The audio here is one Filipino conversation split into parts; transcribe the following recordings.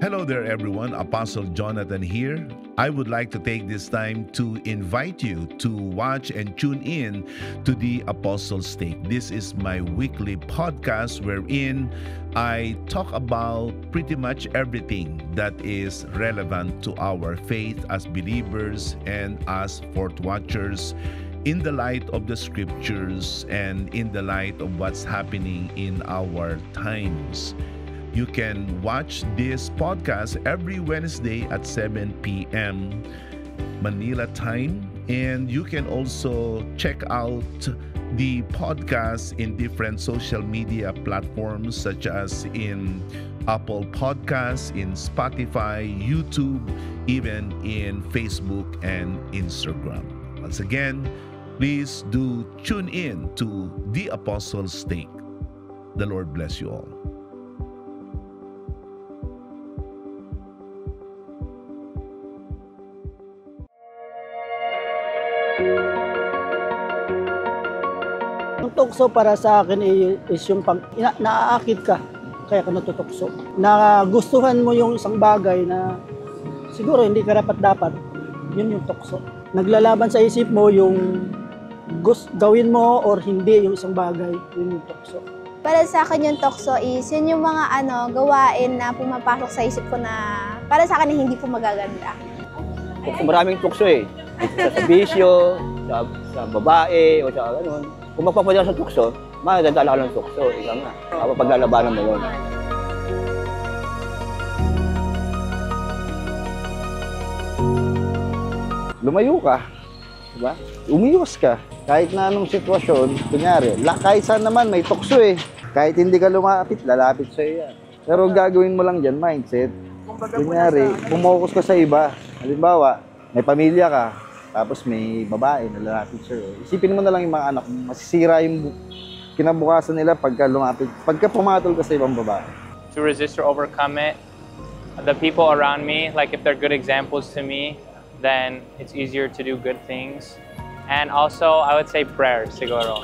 Hello there, everyone. Apostle Jonathan here. I would like to take this time to invite you to watch and tune in to the Apostles' Take. This is my weekly podcast wherein I talk about pretty much everything that is relevant to our faith as believers and as Fourth Watchers in the light of the scriptures and in the light of what's happening in our times. You can watch this podcast every Wednesday at 7 p.m. Manila time. And you can also check out the podcast in different social media platforms such as in Apple Podcasts, in Spotify, YouTube, even in Facebook and Instagram. Once again, please do tune in to The Apostles' Take. The Lord bless you all. Ang tukso para sa akin is yung naaakit ka, kaya ka natutukso. Nagustuhan mo yung isang bagay na siguro hindi karapat-dapat, yun yung tukso. Naglalaban sa isip mo yung gawin mo or hindi yung isang bagay, yun yung tukso. Para sa akin yung tukso is yun yung mga gawain na pumapasok sa isip ko na para sa akin hindi ko magaganda. Maraming tukso eh. Sa bisyo, sa babae, o sa gano'n. Kung magpapadala sa tukso, madadala ka ng tukso. Ikaw nga. Kapag paglalabanan mo yun. Lumayo ka. Diba? Umiwas ka. Kahit na anong sitwasyon, kunyari, kahit saan naman may tukso eh. Kahit hindi ka lumapit, lalapit sa'yo yan. Pero gagawin mo lang dyan, mindset. Kunyari, pumokus ka sa iba. Halimbawa, may pamilya ka, tapos may babae na lalapit sa'yo. Isipin mo na lang yung mga anak mo, masisira yung kinabukasan nila pagka lumapit, pagka pumatol ka sa ibang babae. To resist or overcome it, the people around me, like if they're good examples to me, then it's easier to do good things. And also, I would say prayer, siguro.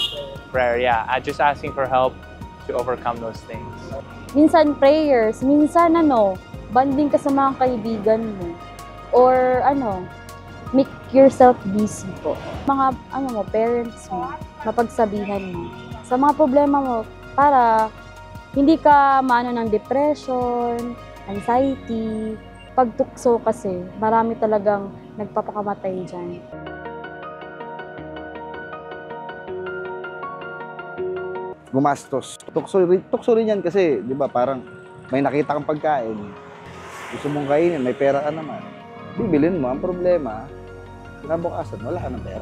Prayer, yeah. Just asking for help to overcome those things. Minsan prayers, minsan banding ka sa mga kaibigan mo. Or make yourself busy po. Mga parents mo, mapagsabihan mo. Sa mga problema mo, para hindi ka maano ng depression, anxiety. Pagtukso kasi, marami talagang nagpapakamatay dyan. Gumastos. Tukso rin yan kasi, di ba, parang may nakita kang pagkain. Gusto mong kainin, may pera ka naman. Bibilin mo, ang problema, kinabukasan, wala ka ng pera.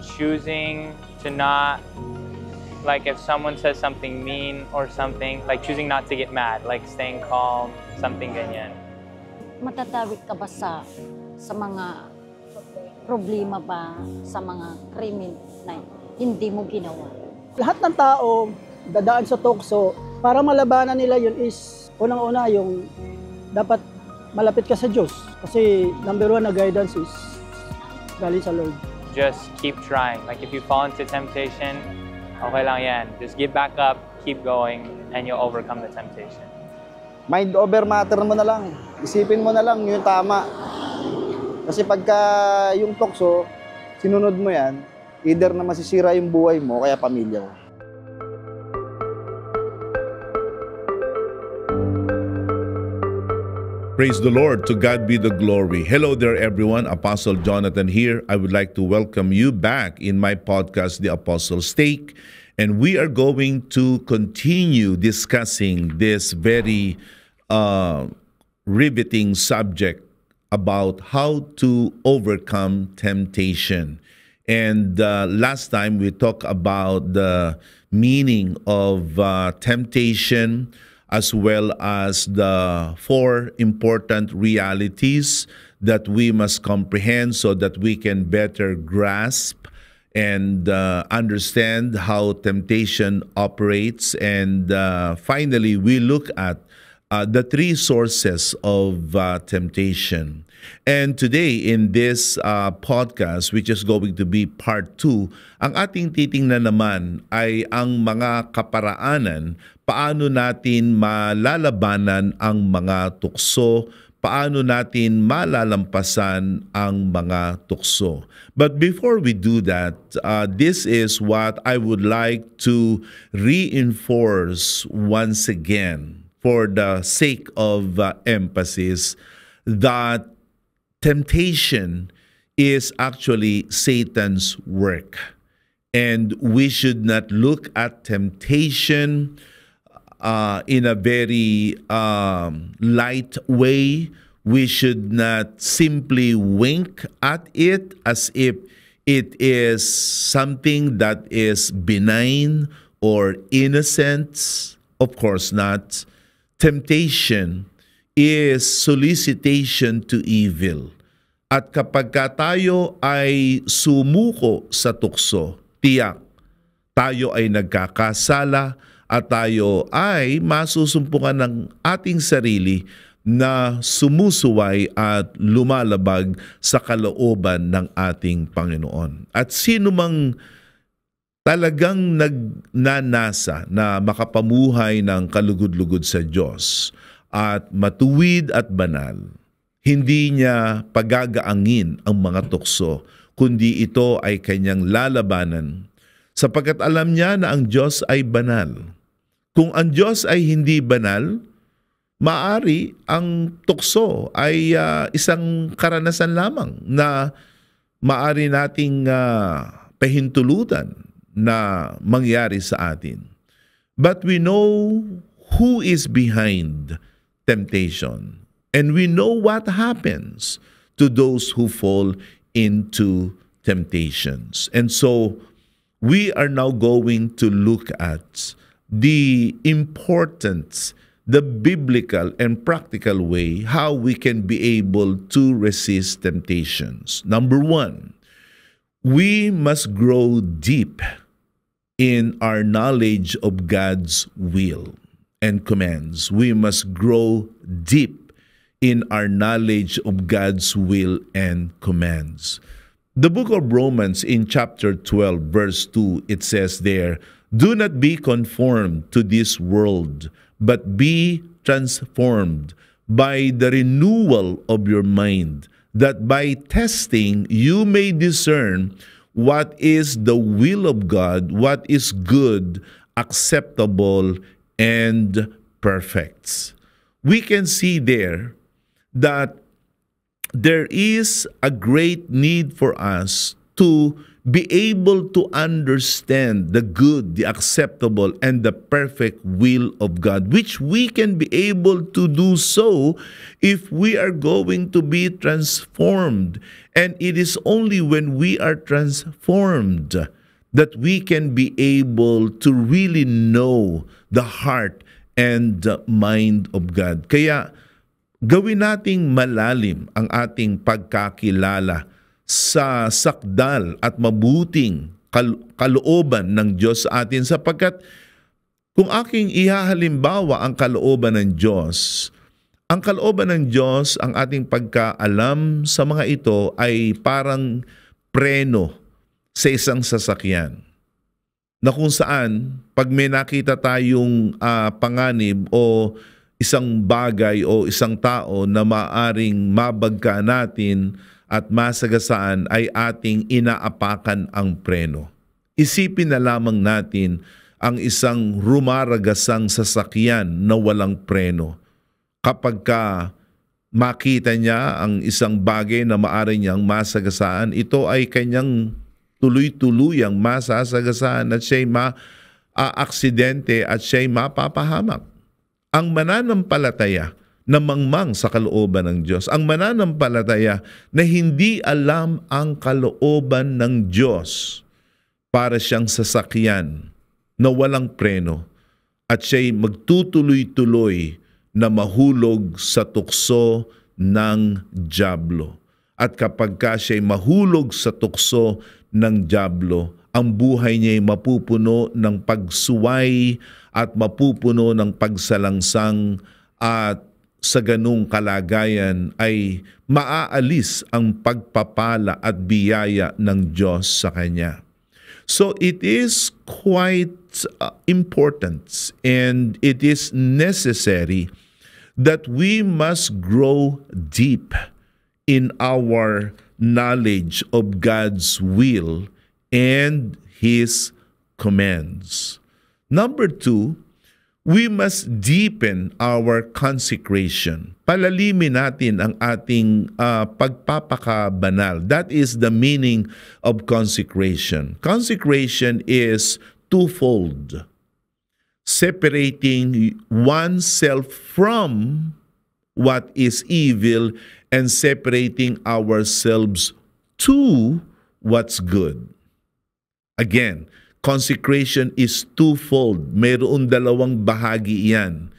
Choosing to not, like if someone says something mean or something, like choosing not to get mad, like staying calm, something ganyan. Matatawid ka ba sa mga problema ba, sa mga krimen na hindi mo ginawa? Lahat ng tao dadaan sa tukso, para malabanan nila yun is, unang-una yung dapat malapit ka sa Diyos. Kasi number one na guidance is galing sa Lord. Just keep trying. Like if you fall into temptation, okay lang yan. Just get back up, keep going, and you'll overcome the temptation. Mind over matter mo na lang. Isipin mo na lang yung tama. Kasi pagka yung tukso, sinunod mo yan, either na masisira yung buhay mo, kaya pamilya mo. Praise the Lord. To God be the glory. Hello there, everyone. Apostle Jonathan here. I would like to welcome you back in my podcast, The Apostles' Take. And we are going to continue discussing this very riveting subject about how to overcome temptation. And last time we talked about the meaning of temptation, as well as the 4 important realities that we must comprehend so that we can better grasp and understand how temptation operates. And finally, we look at the three sources of temptation. And today in this podcast, which is going to be part 2, ang ating titingnan naman ay ang mga kaparaanan, paano natin malalabanan ang mga tukso, paano natin malalampasan ang mga tukso. But before we do that, this is what I would like to reinforce once again for the sake of emphasis, that temptation is actually Satan's work. And we should not look at temptation in a very light way. We should not simply wink at it as if it is something that is benign or innocent. Of course not. Temptation is solicitation to evil. At kapag tayo ay sumuko sa tukso, tiyak, tayo ay nagkakasala at tayo ay masusumpungan ng ating sarili na sumusuway at lumalabag sa kalooban ng ating Panginoon. At sino mang talagang nagnanasa na makapamuhay ng kalugod-lugod sa Diyos at matuwid at banal, hindi niya pagagaangin ang mga tukso, kundi ito ay kanyang lalabanan, sapagkat alam niya na ang Diyos ay banal. Kung ang Diyos ay hindi banal, maari ang tukso ay isang karanasan lamang na maari nating pahintulutan na mangyari sa atin. But we know who is behind temptation. And we know what happens to those who fall into temptations. And so we are now going to look at the importance, the biblical and practical way how we can be able to resist temptations. Number 1, we must grow deep in our knowledge of God's will and commands. We must grow deep in our knowledge of God's will and commands. The book of Romans in chapter 12, verse 2, it says there, "Do not be conformed to this world, but be transformed by the renewal of your mind, that by testing you may discern what is the will of God, what is good, acceptable, and perfect." We can see there that there is a great need for us to be able to understand the good, the acceptable, and the perfect will of God, which we can be able to do so if we are going to be transformed. And it is only when we are transformed that we can be able to really know the heart and the mind of God. Kaya gawin nating malalim ang ating pagkakilala sa sakdal at mabuting kalooban ng Diyos sa atin, sapagkat kung aking ihahalimbawa ang kalooban ng Diyos, ang kalooban ng Diyos, ang ating pagkaalam sa mga ito ay parang preno sa isang sasakyan, na kung saan pag may nakita tayong panganib o isang bagay o isang tao na maaring mabagka natin at masagasaan, ay ating inaapakan ang preno. Isipin na lamang natin ang isang rumaragasang sasakyan na walang preno. Kapag makita niya ang isang bagay na maaari niyang masagasaan, ito ay kanyang tuloy-tuluyang masasagasaan at siya'y ma-aksidente at siya'y mapapahamak. Ang mananampalataya na mangmang sa kalooban ng Diyos, ang mananampalataya na hindi alam ang kalooban ng Diyos, para siyang sasakyan na walang preno at siya'y magtutuloy-tuloy na mahulog sa tukso ng dyablo. At kapag siya'y mahulog sa tukso ng dyablo, ang buhay niya'y mapupuno ng pagsuway at mapupuno ng pagsalangsang at sa ganung kalagayan ay maaalis ang pagpapala at biyaya ng Diyos sa kanya. So it is quite important and it is necessary that we must grow deep in our knowledge of God's will and His commands. Number 2, we must deepen our consecration. Palalimin natin ang ating pagpapakabanal. That is the meaning of consecration. Consecration is twofold. Separating oneself from what is evil and separating ourselves to what's good. Again, consecration is twofold. Mayroon dalawang bahagi yan.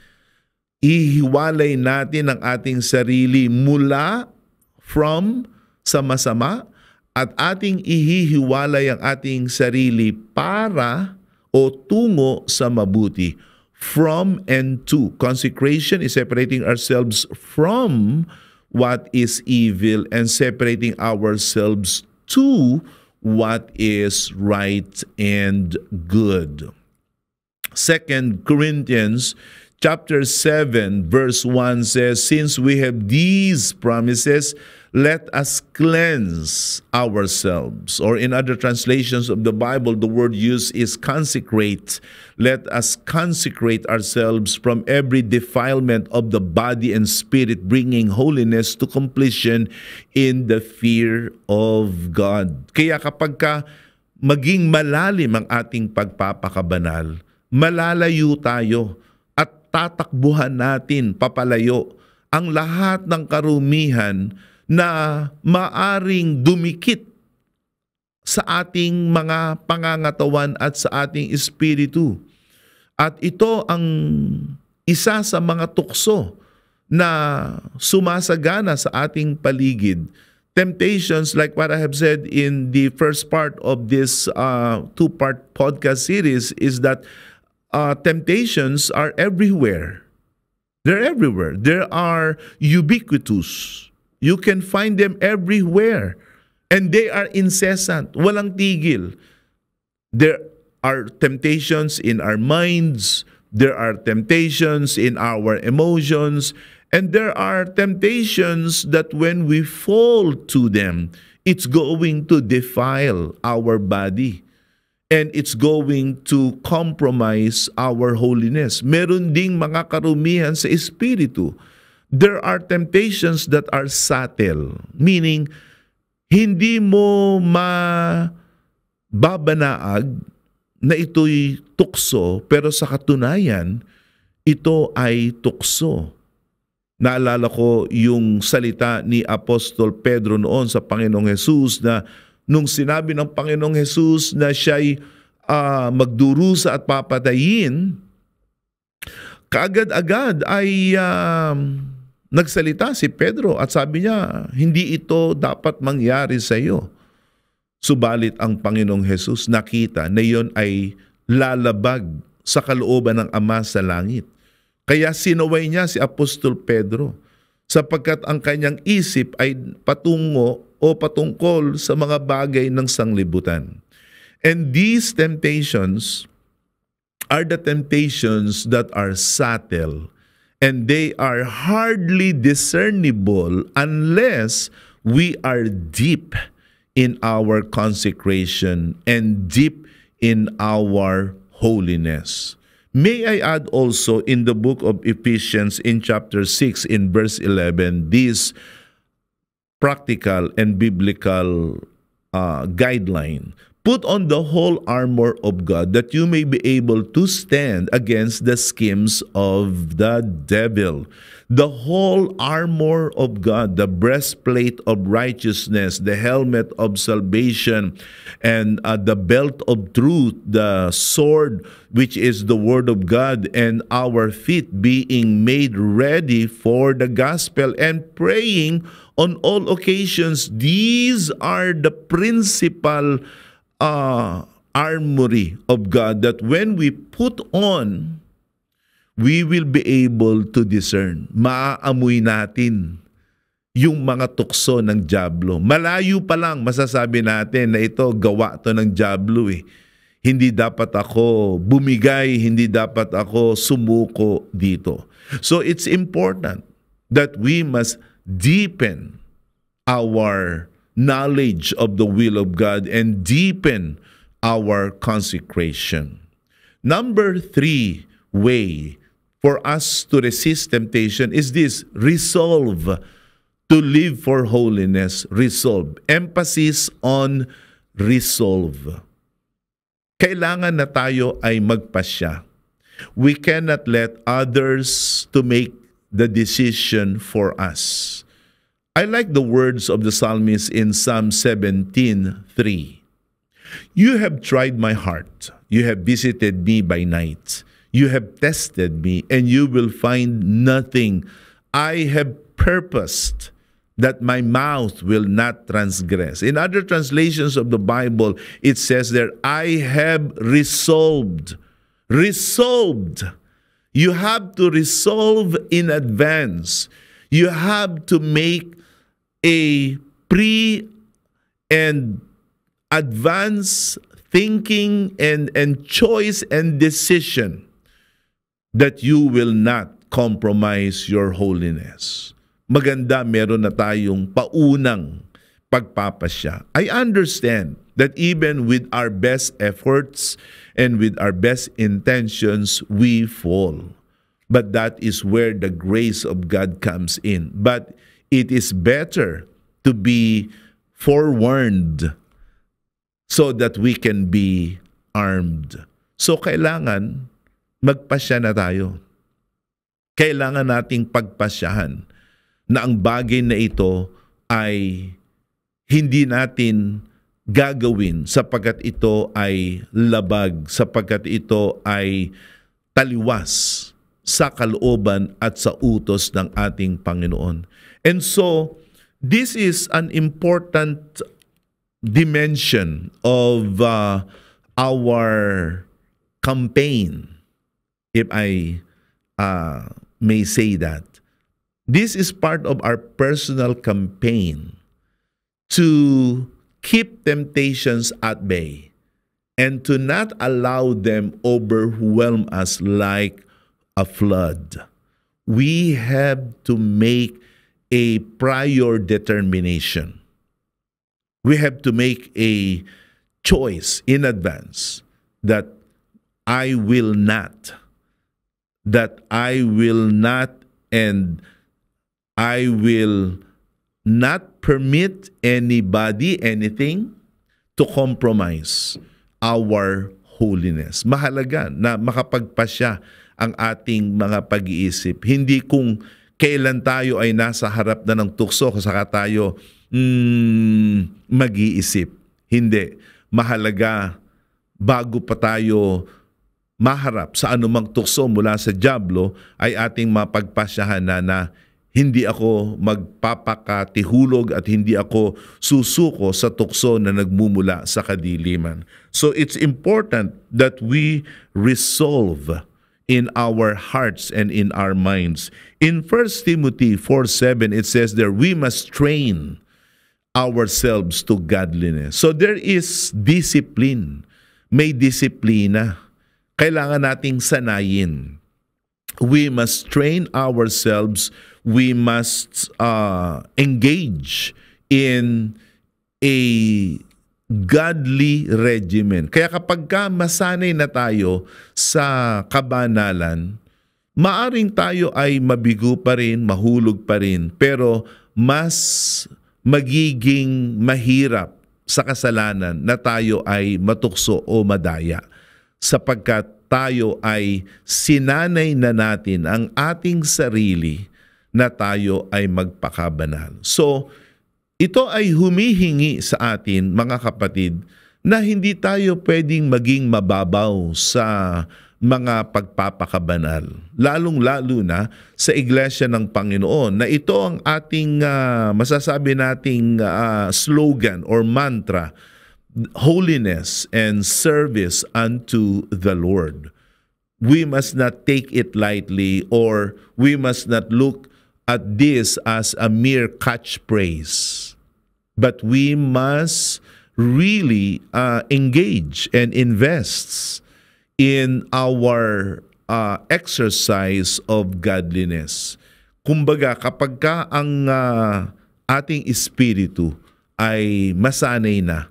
Ihiwalay natin ang ating sarili mula from sa masama at ating ihihiwalay ang ating sarili para o tungo sa mabuti. From and to. Consecration is separating ourselves from what is evil and separating ourselves to what is right and good. 2 Corinthians chapter 7 verse 1 says, "Since we have these promises, let us cleanse ourselves." Or in other translations of the Bible, the word used is consecrate. Let us consecrate ourselves from every defilement of the body and spirit, bringing holiness to completion in the fear of God. Kaya kapag maging malalim ang ating pagpapakabanal, malalayo tayo at tatakbuhan natin papalayo ang lahat ng karumihan na maaring dumikit sa ating mga pangangatawan at sa ating espiritu. At ito ang isa sa mga tukso na sumasagana sa ating paligid. Temptations, like what I have said in the first part of this two-part podcast series, is that temptations are everywhere. They're everywhere. They are ubiquitous. You can find them everywhere. And they are incessant. Walang tigil. There are temptations in our minds. There are temptations in our emotions. And there are temptations that when we fall to them, it's going to defile our body. And it's going to compromise our holiness. Meron ding mga karumihan sa espiritu. There are temptations that are subtle, meaning hindi mo mababanaag na ito'y tukso, pero sa katunayan, ito ay tukso. Naalala ko yung salita ni Apostol Pedro noon sa Panginoong Hesus na nung sinabi ng Panginoong Hesus na siya'y magdurusa at papatayin, kaagad-agad ay nagsalita si Pedro at sabi niya, hindi ito dapat mangyari sa iyo. Subalit ang Panginoong Hesus nakita na iyon ay lalabag sa kalooban ng Ama sa langit. Kaya sinaway niya si Apostol Pedro sapagkat ang kanyang isip ay patungo o patungkol sa mga bagay ng sanglibutan. And these temptations are the temptations that are subtle, and they are hardly discernible unless we are deep in our consecration and deep in our holiness. May I add also in the book of Ephesians in chapter 6 in verse 11, this practical and biblical guideline. Put on the whole armor of God that you may be able to stand against the schemes of the devil. The whole armor of God, the breastplate of righteousness, the helmet of salvation, and the belt of truth, the sword which is the word of God, and our feet being made ready for the gospel and praying on all occasions. These are the principal armory of God that when we put on, we will be able to discern. Maaamoy natin yung mga tukso ng dyablo. Malayo pa lang masasabi natin na ito, gawa to ng dyablo eh. Hindi dapat ako bumigay, hindi dapat ako sumuko dito. So it's important that we must deepen our knowledge of the will of God and deepen our consecration. Number 3 way for us to resist temptation is this: resolve to live for holiness. Resolve. Emphasis on resolve. Kailangan na tayo ay magpasya. We cannot let others to make the decision for us. I like the words of the psalmist in Psalm 17:3. You have tried my heart. You have visited me by night. You have tested me, and you will find nothing. I have purposed that my mouth will not transgress. In other translations of the Bible, it says there, I have resolved. Resolved. You have to resolve in advance. You have to make a pre and advance thinking and choice and decision that you will not compromise your holiness. Maganda meron na tayong paunang pagpapasya. I understand that even with our best efforts and with our best intentions, we fall. But that is where the grace of God comes in. But it is better to be forewarned so that we can be armed. So kailangan magpasya na tayo. Kailangan nating pagpasyahan na ang bagay na ito ay hindi natin gagawin sapagkat ito ay labag, sapagkat ito ay taliwas sa kalooban at sa utos ng ating Panginoon. And so, this is an important dimension of our campaign, if I may say that. This is part of our personal campaign to keep temptations at bay and to not allow them overwhelm us like a flood. We have to make a prior determination. We have to make a choice in advance that I will not, and I will not permit anybody, anything, to compromise our holiness. Mahalaga na makapagpasya ang ating mga pag-iisip. Hindi kung kailan tayo ay nasa harap na ng tukso, saka tayo mag-iisip. Hindi. Mahalaga, bago pa tayo maharap sa anumang tukso mula sa dyablo, ay ating mapagpasyahan na hindi ako magpapakatihulog at hindi ako susuko sa tukso na nagmumula sa kadiliman. So it's important that we resolve in our hearts and in our minds. In 1 Timothy 4:7, it says there, we must train ourselves to godliness. So there is discipline. May disiplina. Kailangan nating sanayin. We must train ourselves. We must engage in a godly regimen. Kaya kapag masanay na tayo sa kabanalan, maaring tayo ay mabigo pa rin, mahulog pa rin, pero mas magiging mahirap sa kasalanan na tayo ay matukso o madaya, sapagkat tayo ay sinanay na natin ang ating sarili na tayo ay magpakabanal. So, ito ay humihingi sa atin, mga kapatid, na hindi tayo pwedeng maging mababaw sa mga pagpapakabanal. Lalong-lalo na sa Iglesia ng Panginoon, na ito ang ating masasabi nating slogan or mantra, holiness and service unto the Lord. we must not take it lightly, or we must not look at this as a mere catchphrase. But we must really engage and invest in our exercise of godliness. Kumbaga, kapag ka ang ating espiritu ay masanay na,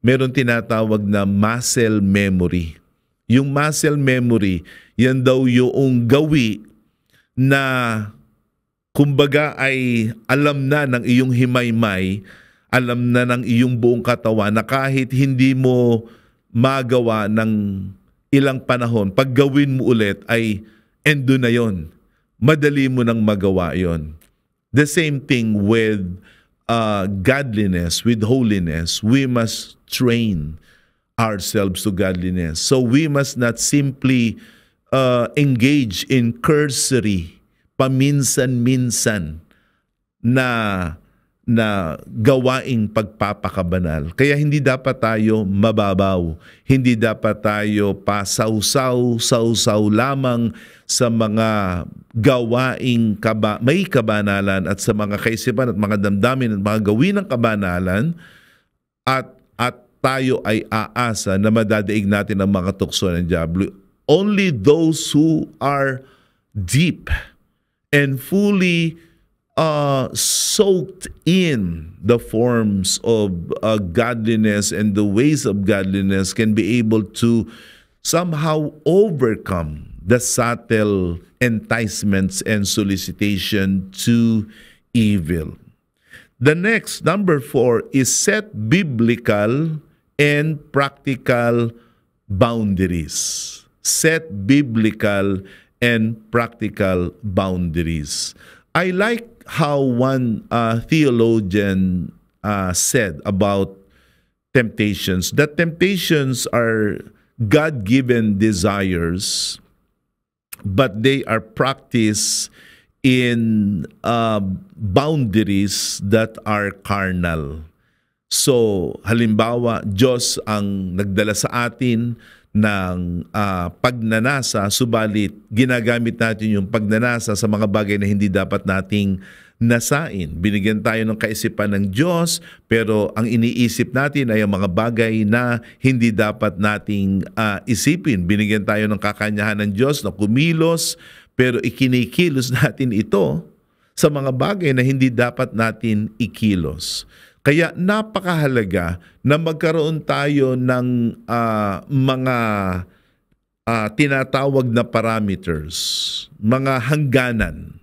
meron tinatawag na muscle memory. Yung muscle memory, yan daw yung gawi na kumbaga ay alam na ng iyong himaymay, alam na ng iyong buong katawan na kahit hindi mo magawa ng ilang panahon, pag gawin mo ulit ay endo na yon. Madali mo nang magawa yon. The same thing with godliness, with holiness. We must train ourselves to godliness. So we must not simply engage in cursory, paminsan-minsan na gawaing pagpapakabanal. Kaya hindi dapat tayo mababaw. Hindi dapat tayo pasawsaw lamang sa mga gawaing may kabanalan at sa mga kaisipan at mga damdamin at mga gawin ng kabanalan at tayo ay aasa na madadaig natin ang mga tukso ng diablo. Only those who are deep and fully soaked in the forms of godliness and the ways of godliness can be able to somehow overcome the subtle enticements and solicitation to evil. The next, number 4, is set biblical and practical boundaries. Set biblical and practical boundaries. I like how one theologian said about temptations, that temptations are God-given desires, but they are practiced in boundaries that are carnal. So, halimbawa, Diyos ang nagdala sa atin ng pagnanasa, subalit ginagamit natin yung pagnanasa sa mga bagay na hindi dapat nating nasain. Binigyan tayo ng kaisipan ng Diyos, pero ang iniisip natin ay ang mga bagay na hindi dapat nating isipin. Binigyan tayo ng kakanyahan ng Diyos na kumilos, pero ikinikilos natin ito sa mga bagay na hindi dapat natin ikilos. Kaya napakahalaga na magkaroon tayo ng mga tinatawag na parameters, mga hangganan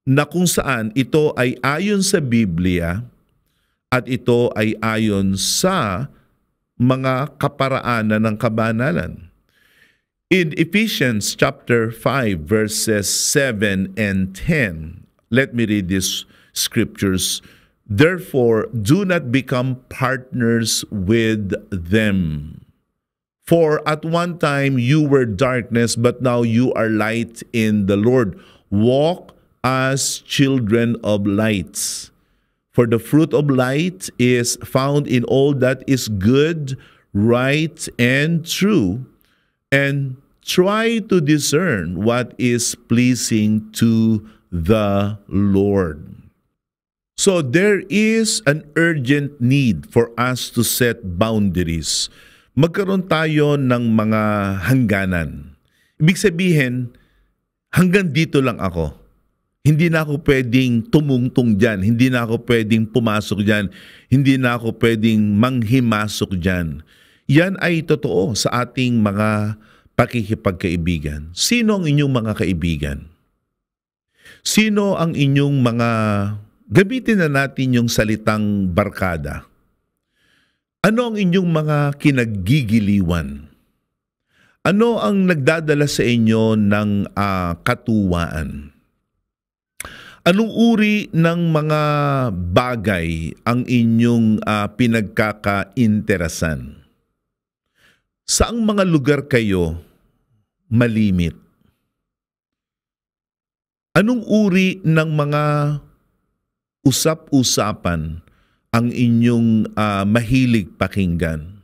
na kung saan ito ay ayon sa Biblia at ito ay ayon sa mga kaparaanan ng kabanalan. In Ephesians chapter 5 verses 7 and 10, let me read this scriptures. Therefore, do not become partners with them. For at one time you were darkness, but now you are light in the Lord. Walk as children of light. For the fruit of light is found in all that is good, right, and true. And try to discern what is pleasing to the Lord. So there is an urgent need for us to set boundaries. Magkaroon tayo ng mga hangganan. Ibig sabihin, hanggang dito lang ako. Hindi na ako pwedeng tumungtong dyan. Hindi na ako pwedeng pumasok dyan. Hindi na ako pwedeng manghimasok dyan. Yan ay totoo sa ating mga pakikipagkaibigan. Sino ang inyong mga kaibigan? Sino ang inyong mga, gamitin na natin yung salitang barkada. Ano ang inyong mga kinaggigiliwan? Ano ang nagdadala sa inyo ng katuwaan? Anong uri ng mga bagay ang inyong pinagkakainteresan? Saang mga lugar kayo malimit? Anong uri ng mga usap-usapan ang inyong mahilig pakinggan?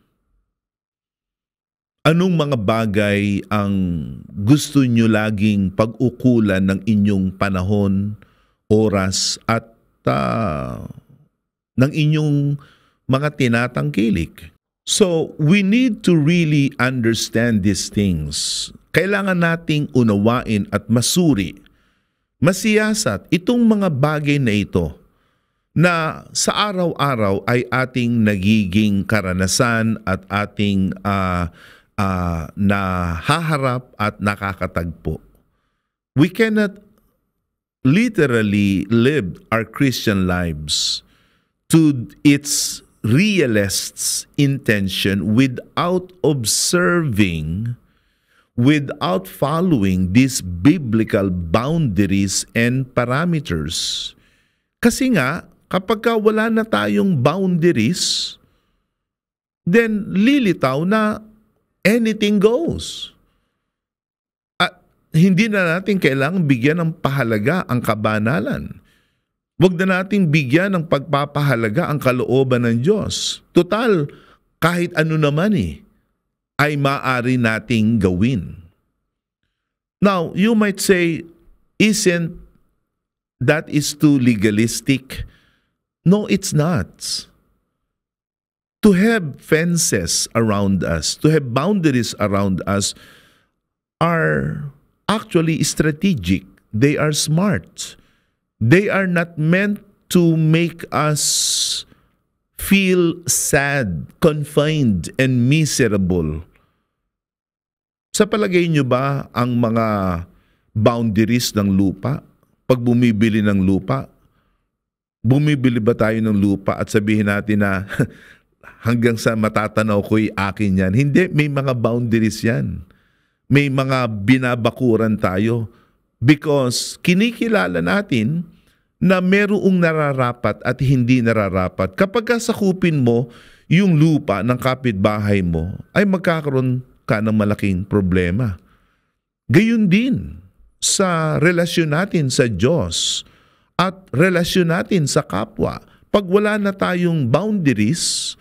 Anong mga bagay ang gusto nyo laging pag-ukulan ng inyong panahon, oras, at ng inyong mga tinatangkilik? So, we need to really understand these things. Kailangan nating unawain at masuri, masiyasat itong mga bagay na ito na sa araw-araw ay ating nagiging karanasan at ating nahaharap at nakakatagpo. We cannot literally live our Christian lives to its realist's intention without observing, without following these biblical boundaries and parameters. Kasi nga, kapag wala na tayong boundaries, then lilitaw na anything goes. At hindi na natin kailangang bigyan ng pahalaga ang kabanalan. Huwag na nating bigyan ng pagpapahalaga ang kalooban ng Diyos. Total, kahit ano naman ay maaari nating gawin. Now, you might say, isn't that is too legalistic? No, it's not. To have fences around us, to have boundaries around us are actually strategic. They are smart. They are not meant to make us feel sad, confined, and miserable. Sa palagay nyo ba ang mga boundaries ng lupa? Pag bumibili ng lupa, bumibili ba tayo ng lupa at sabihin natin na hanggang sa matatanaw ko'y akin yan? Hindi, may mga boundaries yan. May mga binabakuran tayo. Because kinikilala natin na merong nararapat at hindi nararapat. Kapag sakupin mo yung lupa ng kapitbahay mo, ay magkakaroon ka ng malaking problema. Gayun din sa relasyon natin sa Diyos at relasyon natin sa kapwa. Pag wala na tayong boundaries,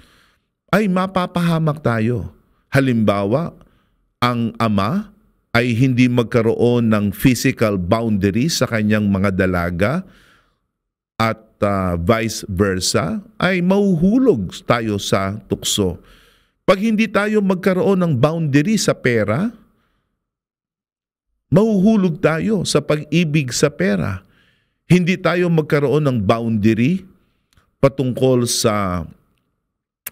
ay mapapahamak tayo. Halimbawa, ang ama ay hindi magkaroon ng physical boundaries sa kanyang mga dalaga at vice versa, ay mahuhulog tayo sa tukso. Pag hindi tayo magkaroon ng boundary sa pera, mahuhulog tayo sa pag-ibig sa pera. Hindi tayo magkaroon ng boundary patungkol sa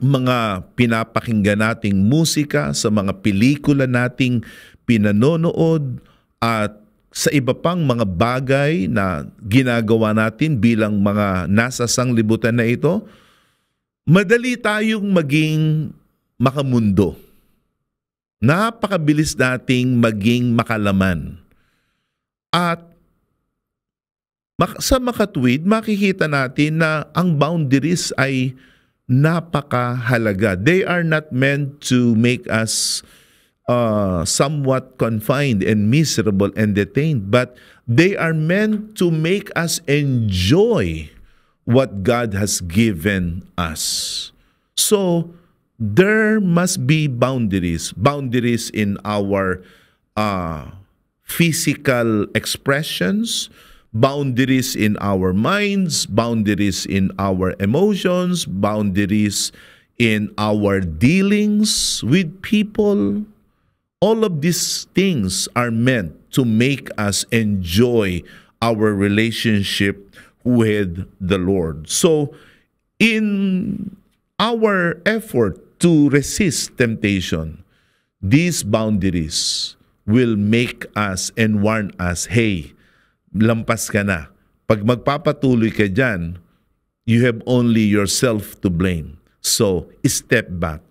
mga pinapakinggan nating musika, sa mga pelikula nating pinanonood, at sa iba pang mga bagay na ginagawa natin bilang mga nasa sanglibutan na ito, madali tayong maging makamundo. Napakabilis nating maging makalaman. At sa makatwid, makikita natin na ang boundaries ay napakahalaga. They are not meant to make us somewhat confined and miserable and detained, but they are meant to make us enjoy what God has given us. So, there must be boundaries. Boundaries in our physical expressions, boundaries in our minds, boundaries in our emotions, boundaries in our dealings with people. All of these things are meant to make us enjoy our relationship with the Lord. So, in our effort to resist temptation, these boundaries will make us and warn us, hey, lampas ka na. Pag magpapatuloy ka dyan, you have only yourself to blame. So, step back.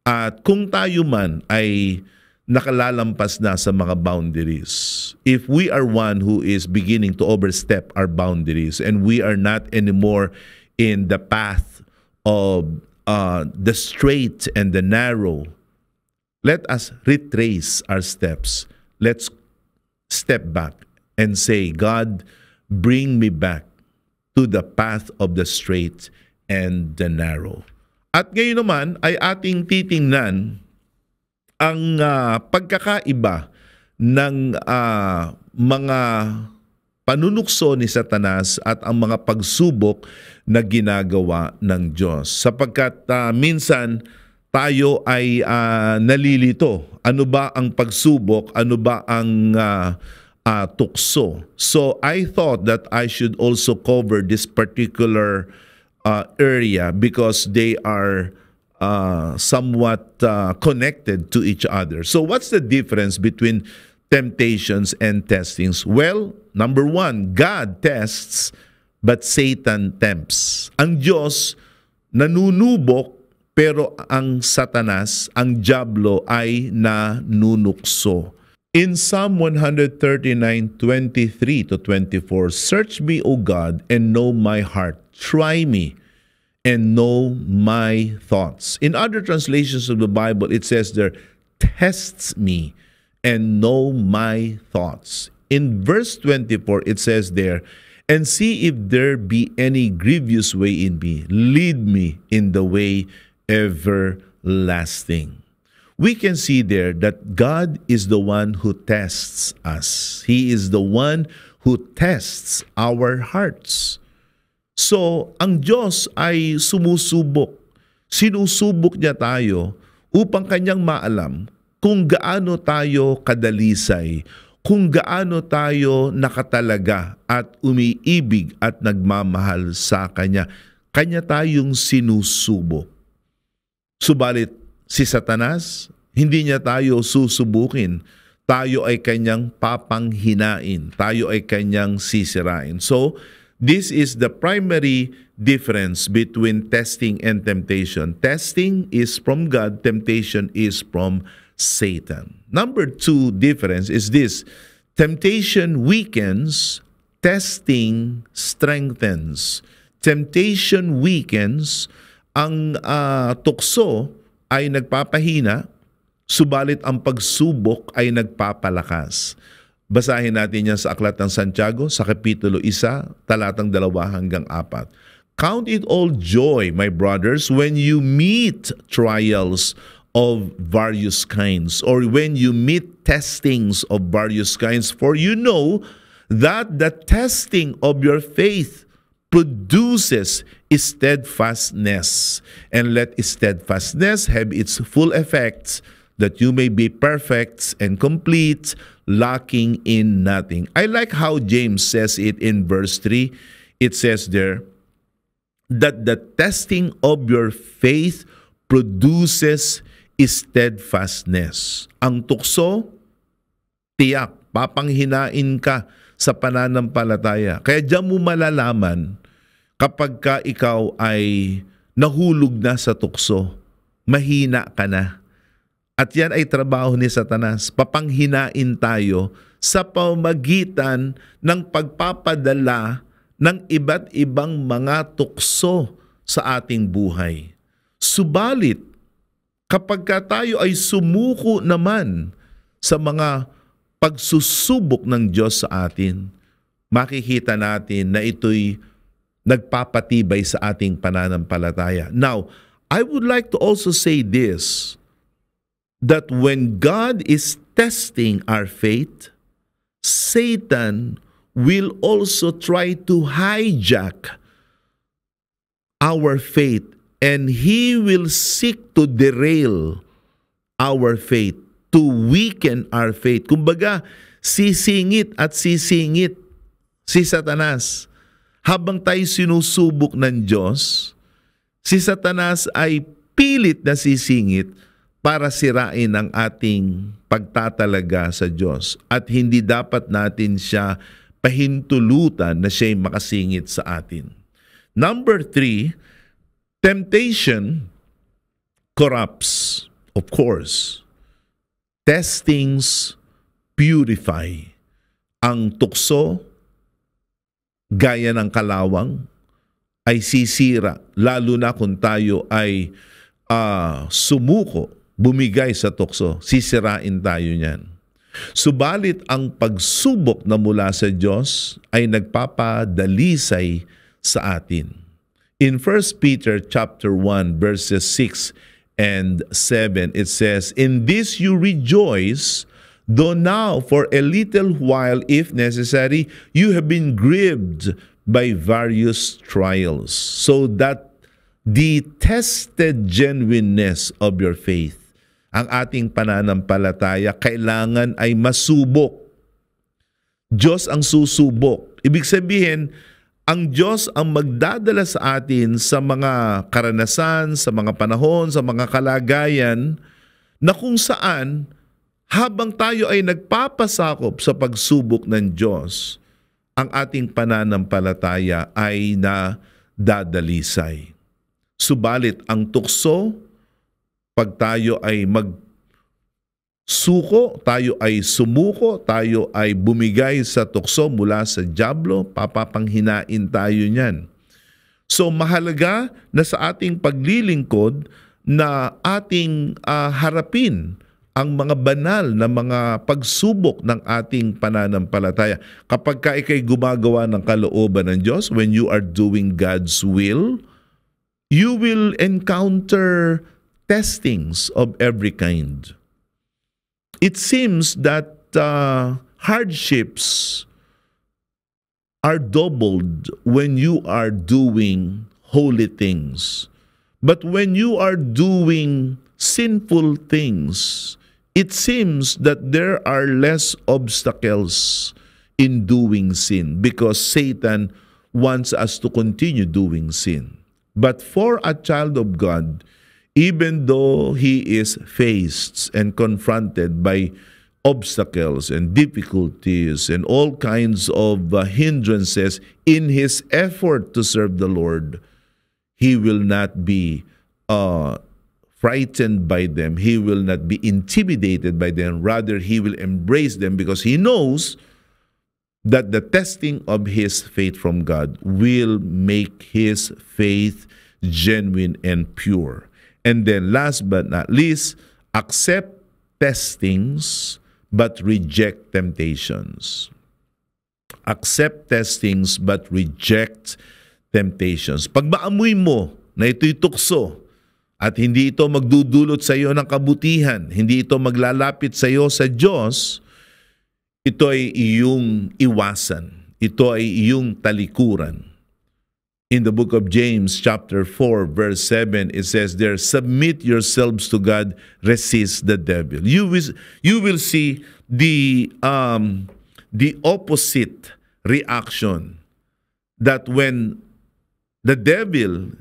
At kung tayo man ay nakalalampas na sa mga boundaries, if we are one who is beginning to overstep our boundaries and we are not anymore in the path of the straight and the narrow, let us retrace our steps. Let's step back and say, God, bring me back to the path of the straight and the narrow. At ngayon naman ay ating titingnan ang pagkakaiba ng mga panunukso ni Satanas at ang mga pagsubok na ginagawa ng Diyos. Sapagkat minsan tayo ay nalilito. Ano ba ang pagsubok? Ano ba ang tukso? So I thought that I should also cover this particular area because they are somewhat connected to each other. So what's the difference between temptations and testings? Well, number one, God tests but Satan tempts. Ang Diyos nanunubok pero ang Satanas, ang Diablo ay nanunukso. In Psalm 139:23 to 24, "Search me, O God, and know my heart. Try me and know my thoughts." In other translations of the Bible, it says there, "Tests me and know my thoughts." In verse 24, it says there, "And see if there be any grievous way in me. Lead me in the way everlasting." We can see there that God is the one who tests us. He is the one who tests our hearts. So, ang Diyos ay sumusubok. Sinusubok niya tayo upang kanyang maalam kung gaano tayo kadalisay, kung gaano tayo nakatalaga at umiibig at nagmamahal sa Kanya. Kanya tayong sinusubok. Subalit, si Satanas, hindi niya tayo susubukin. Tayo ay kanyang papanghinain. Tayo ay kanyang sisirain. So, this is the primary difference between testing and temptation. Testing is from God, temptation is from Satan. Number two difference is this: temptation weakens, testing strengthens. Temptation weakens, ang tukso ay nagpapahina, subalit ang pagsubok ay nagpapalakas. Basahin natin yan sa Aklat ng Santiago sa Kapitulo 1, talatang 2 hanggang 4. "Count it all joy, my brothers, when you meet trials of various kinds, or when you meet testings of various kinds, for you know that the testing of your faith produces steadfastness. And let steadfastness have its full effects, that you may be perfect and complete, lacking in nothing." I like how James says it in verse 3. It says there that the testing of your faith produces steadfastness. Ang tukso, tiyak, papanghinain ka sa pananampalataya. Kaya diyan mo malalaman kapag ka ikaw ay nahulog na sa tukso, mahina ka na. At yan ay trabaho ni Satanas. Papanghinain tayo sa pamagitan ng pagpapadala ng iba't ibang mga tukso sa ating buhay. Subalit, kapag ka tayo ay sumuko naman sa mga pagsusubok ng Diyos sa atin, makikita natin na ito'y nagpapatibay sa ating pananampalataya. Now, I would like to also say this, that when God is testing our faith, Satan will also try to hijack our faith, and he will seek to derail our faith, to weaken our faith. Kumbaga, sisingit at sisingit si Satanas. Habang tayo sinusubok ng Diyos, si Satanas ay pilit na sisingit para sirain ang ating pagtatalaga sa Diyos. At hindi dapat natin siya pahintulutan na siya'y makasingit sa atin. Number 3, temptation corrupts, of course. Testings purify. Ang tukso, gaya ng kalawang, ay sisira, lalo na kung tayo ay sumuko, bumigay sa tukso, sisirain tayo niyan. Subalit ang pagsubok na mula sa Diyos ay nagpapadalisay sa atin. In 1 Peter chapter 1 verses 6 and 7. It says, "In this you rejoice, though now for a little while, if necessary, you have been grieved by various trials, so that the tested genuineness of your faith," ang ating pananampalataya, kailangan ay masubok. Diyos ang susubok. Ibig sabihin, ang Diyos ang magdadala sa atin sa mga karanasan, sa mga panahon, sa mga kalagayan na kung saan habang tayo ay nagpapasakop sa pagsubok ng Diyos, ang ating pananampalataya ay nadadalisay. Subalit ang tukso, pag tayo ay suko, tayo ay sumuko, tayo ay bumigay sa tukso mula sa dyablo, papapanghinain tayo niyan. So mahalaga na sa ating paglilingkod na ating harapin ang mga banal na mga pagsubok ng ating pananampalataya. Kapag ka ikay gumagawa ng kalooban ng Diyos, when you are doing God's will, you will encounter testings of every kind. It seems that hardships are doubled when you are doing holy things. But when you are doing sinful things, it seems that there are less obstacles in doing sin because Satan wants us to continue doing sin. But for a child of God, even though he is faced and confronted by obstacles and difficulties and all kinds of hindrances in his effort to serve the Lord, he will not be frightened by them. He will not be intimidated by them. Rather, he will embrace them because he knows that the testing of his faith from God will make his faith genuine and pure. And then last but not least, accept testings but reject temptations. Accept testings but reject temptations. Pag maamoy mo na ito'y tukso at hindi ito magdudulot sa iyo ng kabutihan, hindi ito maglalapit sa iyo sa Diyos, ito ay iyong iwasan. Ito ay iyong talikuran. In the book of James chapter 4 verse 7, it says there, "Submit yourselves to God, resist the devil." You will see the opposite reaction, that when the devil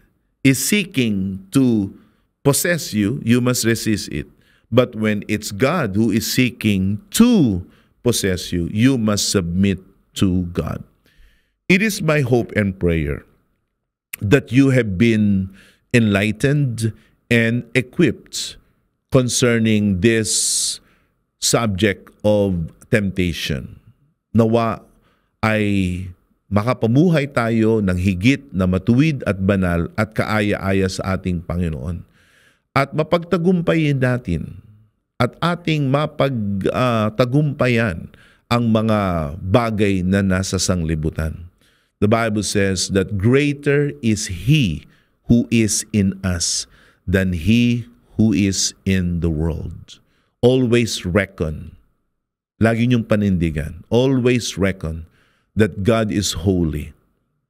is seeking to possess you, you must resist it. But when it's God who is seeking to possess you, you must submit to God. It is my hope and prayer that you have been enlightened and equipped concerning this subject of temptation. Nawa ay makapamuhay tayo ng higit na matuwid at banal at kaaya-aya sa ating Panginoon. At mapagtagumpayin natin at ating mapagtagumpayan ang mga bagay na nasa sanglibutan. The Bible says that greater is He who is in us than he who is in the world. Always reckon, lagi niyong panindigan, always reckon that God is holy,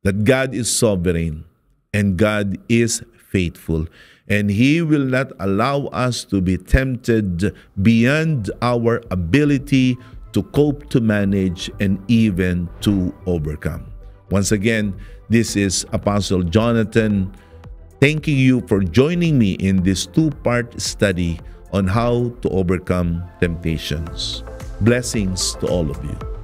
that God is sovereign, and God is faithful. And He will not allow us to be tempted beyond our ability to cope, to manage, and even to overcome. Once again, this is Apostle Jonathan thanking you for joining me in this two-part study on how to overcome temptations. Blessings to all of you.